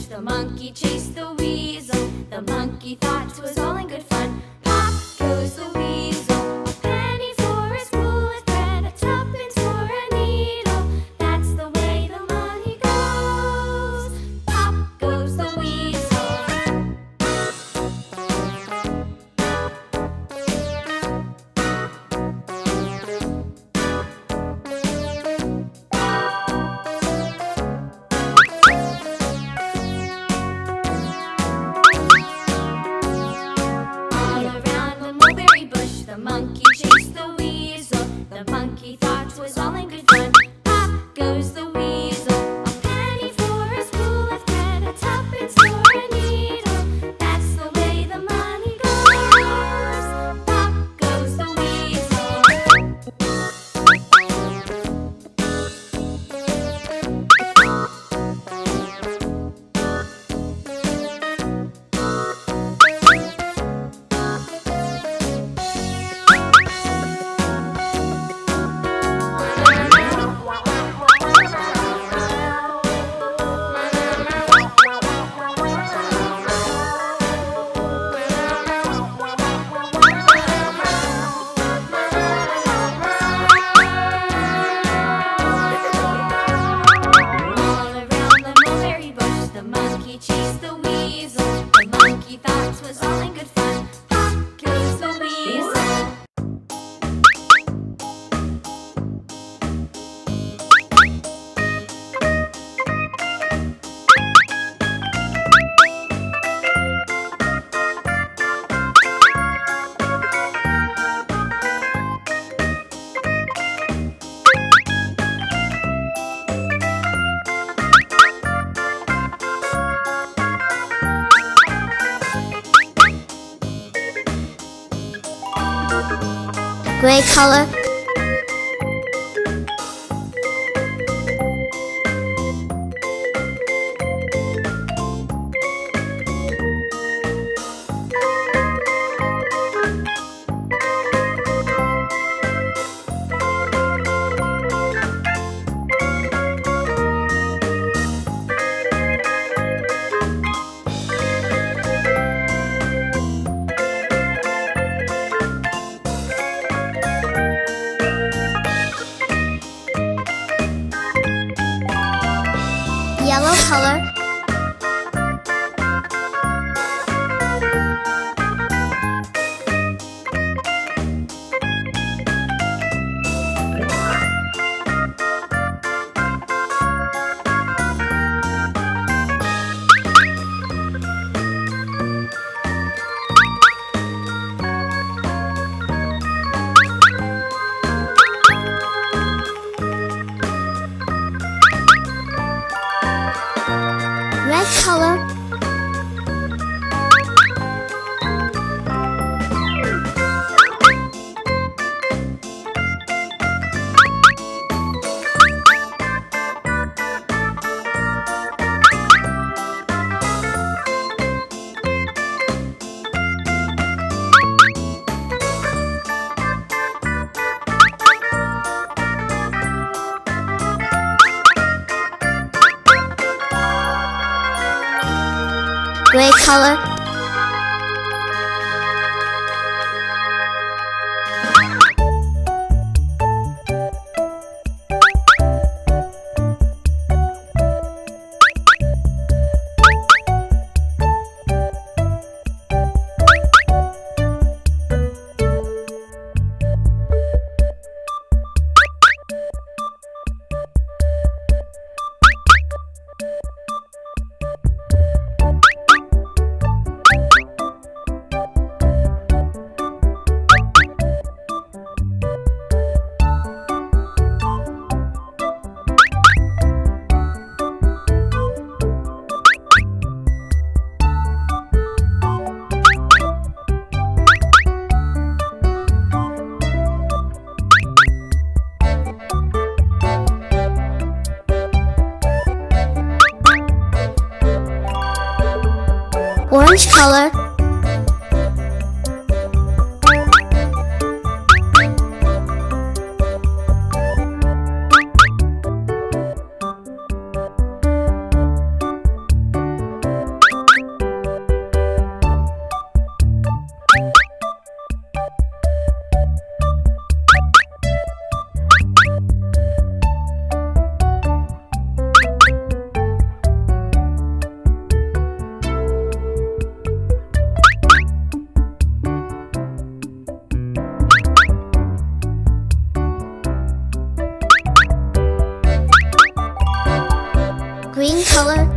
The monkey chased the weasel. The monkey thought 'twas all in good fun. Pop goes the weasel. A penny for a spool of thread, a tuppence for a needle. That's the way the money goes. Pop goes the weasel. The monkey chased the weasel. The monkey thought 'twas all in good fun. Pop goes the weasel. A penny for a spool of thread, a tuppence for a needle. That's the way the money goes. Pop goes the weasel. The monkey chased the weasel. The monkey thought 'twas all in good fun. Pop goes the weasel. Gray color. Yellow color. Red color. Gray color. Orange color. Green color.